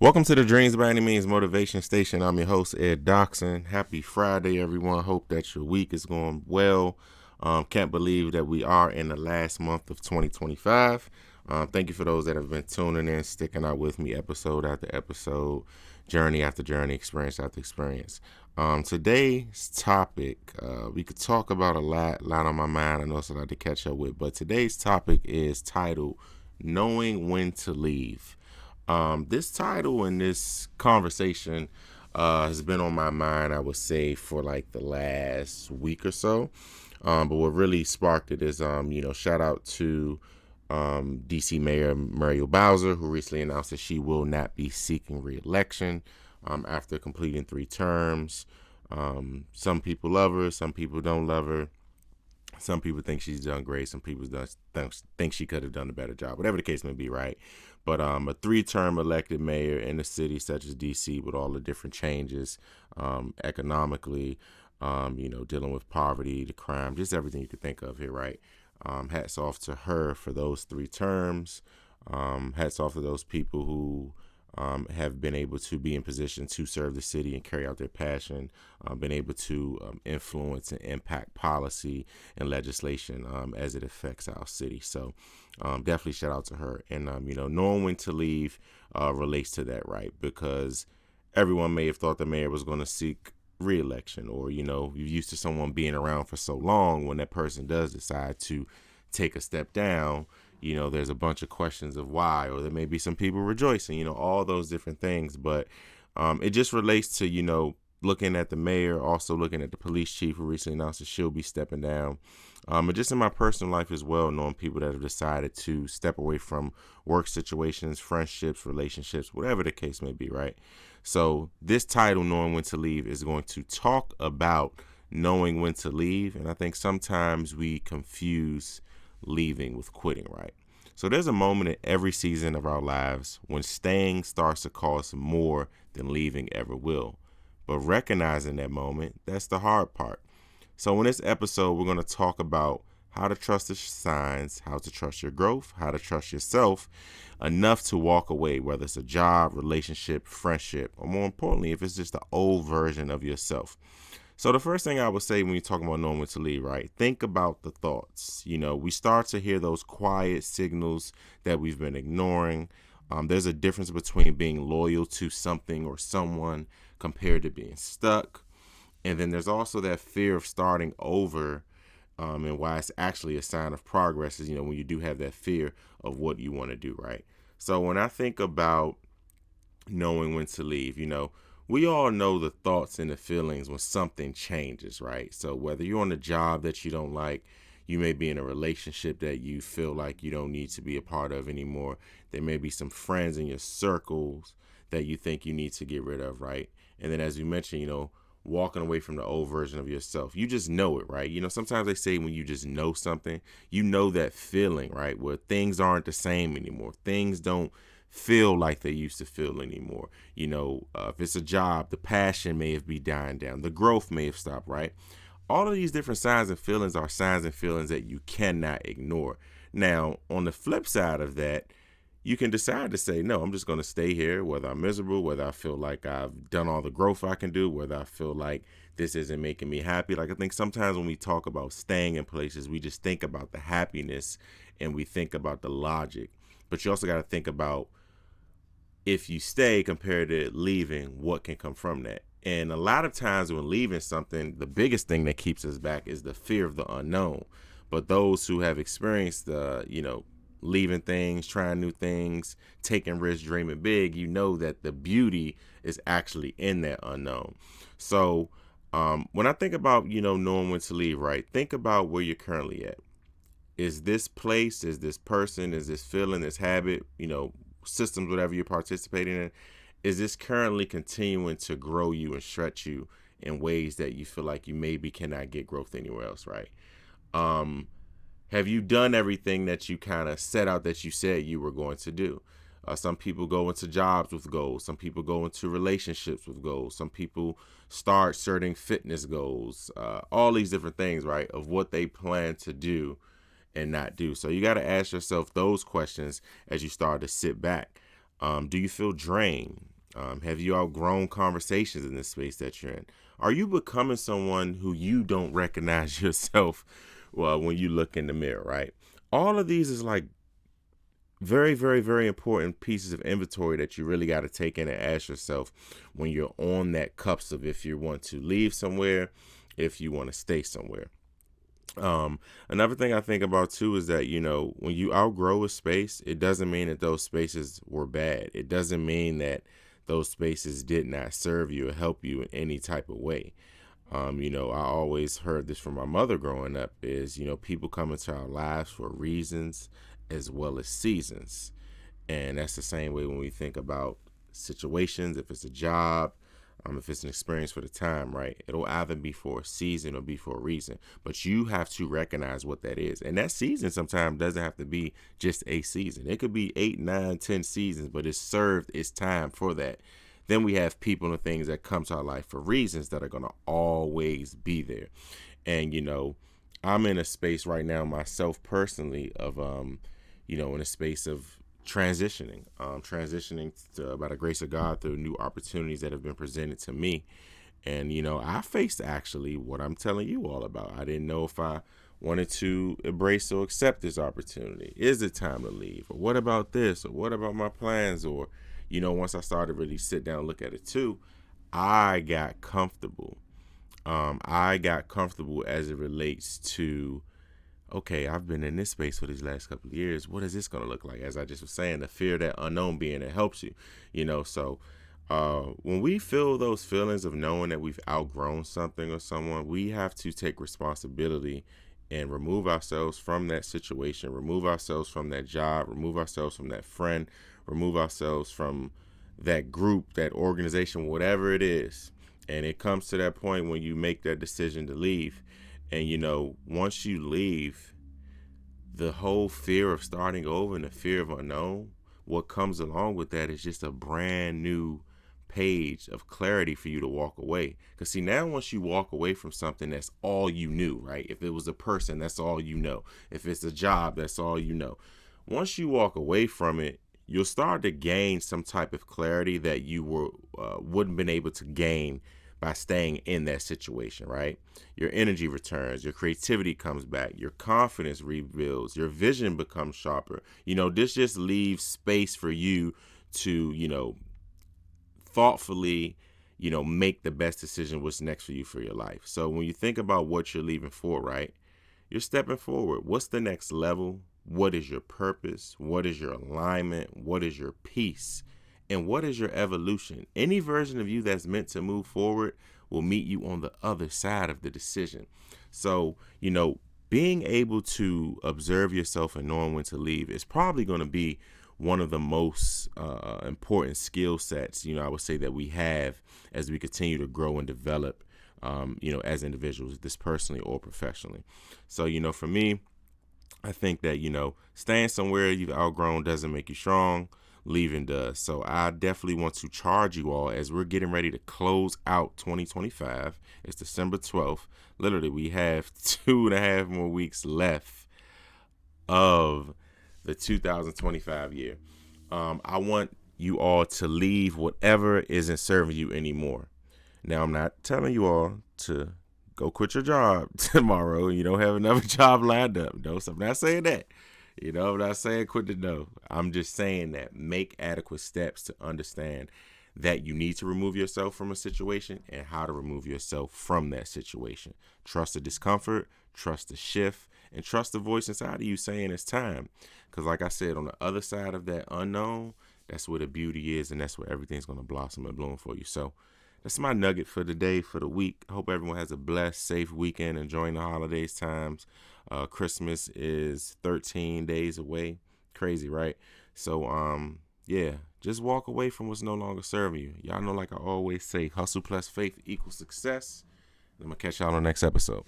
Welcome to the Dreams by Any Means Motivation Station. I'm your host, Ed Doxson. Happy Friday, everyone. Hope that your week is going well. Can't believe that we are in the last month of 2025. Thank you for those that have been tuning in, sticking out with me episode after episode, journey after journey, experience after experience. Today's topic, we could talk about a lot on my mind. I know it's a lot to catch up with, but today's topic is titled Knowing When to Leave. This title and this conversation has been on my mind, I would say, for like the last week or so. But what really sparked it is, shout out to DC Mayor Muriel Bowser, who recently announced that she will not be seeking re-election after completing 3 terms. Some people love her, some people don't love her. Some people think she's done great. Some people think she could have done a better job. Whatever the case may be, right? But a 3-term elected mayor in a city such as D.C. with all the different changes economically, dealing with poverty, the crime, just everything you could think of here, right? Hats off to her for those 3 terms. Hats off to those people who have been able to be in position to serve the city and carry out their passion, been able to influence and impact policy and legislation as it affects our city. So definitely shout out to her. And, knowing when to leave relates to that, right? Because everyone may have thought the mayor was going to seek re-election, or, you're used to someone being around for so long. When that person does decide to take a step down, there's a bunch of questions of why, or there may be some people rejoicing, all those different things. But it just relates to, looking at the mayor, also looking at the police chief who recently announced that she'll be stepping down. And just in my personal life as well, knowing people that have decided to step away from work situations, friendships, relationships, whatever the case may be, right? So this title, Knowing When to Leave, is going to talk about knowing when to leave. And I think sometimes we confuse leaving with quitting, right? So there's a moment in every season of our lives when staying starts to cost more than leaving ever will. But recognizing that moment, that's the hard part. So in this episode, we're going to talk about how to trust the signs, how to trust your growth, how to trust yourself enough to walk away, whether it's a job, relationship, friendship, or more importantly, if it's just the old version of yourself. So the first thing I would say when you're talking about knowing when to leave, right? Think about the thoughts. We start to hear those quiet signals that we've been ignoring. There's a difference between being loyal to something or someone compared to being stuck. And then there's also that fear of starting over, and why it's actually a sign of progress is, when you do have that fear of what you want to do, right? So when I think about knowing when to leave, we all know the thoughts and the feelings when something changes, right? So whether you're on a job that you don't like, you may be in a relationship that you feel like you don't need to be a part of anymore. There may be some friends in your circles that you think you need to get rid of, right? And then as you mentioned, walking away from the old version of yourself. You just know it, right? Sometimes they say when you just know something, that feeling, right? Where things aren't the same anymore. Things don't feel like they used to feel anymore. If it's a job, the passion may have been dying down. The growth may have stopped, right? All of these different signs and feelings are signs and feelings that you cannot ignore. Now, on the flip side of that, you can decide to say, no, I'm just going to stay here, whether I'm miserable, whether I feel like I've done all the growth I can do, whether I feel like this isn't making me happy. Like, I think sometimes when we talk about staying in places, we just think about the happiness and we think about the logic. But you also got to think about, if you stay compared to leaving, what can come from that? And a lot of times when leaving something, the biggest thing that keeps us back is the fear of the unknown. But those who have experienced leaving things, trying new things, taking risks, dreaming big, that the beauty is actually in that unknown. So when I think about, knowing when to leave, right, think about where you're currently at. Is this place, is this person, is this feeling, this habit, systems, whatever you're participating in, is this currently continuing to grow you and stretch you in ways that you feel like you maybe cannot get growth anywhere else, right? Have you done everything that you kind of set out that you said you were going to do? Some people go into jobs with goals. Some people go into relationships with goals. Some people start certain fitness goals, all these different things, right, of what they plan to do and not do. So you got to ask yourself those questions as you start to sit back. Do you feel drained? Have you outgrown conversations in this space that you're in? Are you becoming someone who you don't recognize yourself when you look in the mirror, right? All of these is like very, very, very important pieces of inventory that you really got to take in and ask yourself when you're on that cusp of if you want to leave somewhere, if you want to stay somewhere. Another thing I think about too is that, when you outgrow a space, it doesn't mean that those spaces were bad. It doesn't mean that those spaces did not serve you or help you in any type of way. I always heard this from my mother growing up is, people come into our lives for reasons as well as seasons. And that's the same way when we think about situations, if it's a job, if it's an experience for the time, right? It'll either be for a season or be for a reason. But you have to recognize what that is. And that season sometimes doesn't have to be just a season. It could be 8, 9, 10 seasons, but it's served its time for that. Then we have people and things that come to our life for reasons that are going to always be there. And, I'm in a space right now myself personally of, in a space of transitioning to, by the grace of God, through new opportunities that have been presented to me. And, I faced actually what I'm telling you all about. I didn't know if I wanted to embrace or accept this opportunity. Is it time to leave? Or what about this? Or what about my plans? Or, once I started to really sit down and look at it too, I got comfortable. I got comfortable as it relates to, okay, I've been in this space for these last couple of years. What is this going to look like? As I just was saying, the fear of that unknown being that helps you, So when we feel those feelings of knowing that we've outgrown something or someone, we have to take responsibility and remove ourselves from that situation, remove ourselves from that job, remove ourselves from that friend, remove ourselves from that group, that organization, whatever it is. And it comes to that point when you make that decision to leave. And, once you leave, the whole fear of starting over and the fear of unknown, what comes along with that is just a brand new page of clarity for you to walk away. Because see, now once you walk away from something, that's all you knew, right? If it was a person, that's all you know. If it's a job, that's all you know. Once you walk away from it, you'll start to gain some type of clarity that you wouldn't have been able to gain by staying in that situation, right? Your energy returns, your creativity comes back, your confidence rebuilds, your vision becomes sharper. This just leaves space for you to, thoughtfully, make the best decision what's next for you for your life. So when you think about what you're leaving for, right? You're stepping forward. What's the next level? What is your purpose? What is your alignment? What is your peace? And what is your evolution? Any version of you that's meant to move forward will meet you on the other side of the decision. So, being able to observe yourself and knowing when to leave is probably going to be one of the most important skill sets, I would say that we have as we continue to grow and develop, as individuals, this personally or professionally. So, for me, I think that, staying somewhere you've outgrown doesn't make you strong. Leaving does. So I definitely want to charge you all as we're getting ready to close out 2025. It's December 12th. Literally, we have 2.5 more weeks left of the 2025 year. I want you all to leave whatever isn't serving you anymore. Now, I'm not telling you all to go quit your job tomorrow. You don't have another job lined up. No, so I'm not saying that. I'm not saying quit the no. I'm just saying that make adequate steps to understand that you need to remove yourself from a situation and how to remove yourself from that situation. Trust the discomfort, trust the shift, and trust the voice inside of you saying it's time. Because like I said, on the other side of that unknown, that's where the beauty is, and that's where everything's going to blossom and bloom for you. So that's my nugget for the day, for the week. I hope everyone has a blessed, safe weekend, enjoying the holidays times. Christmas is 13 days away. Crazy, right? So, yeah, just walk away from what's no longer serving you. Y'all know, like I always say, hustle plus faith equals success. I'm going to catch y'all on the next episode.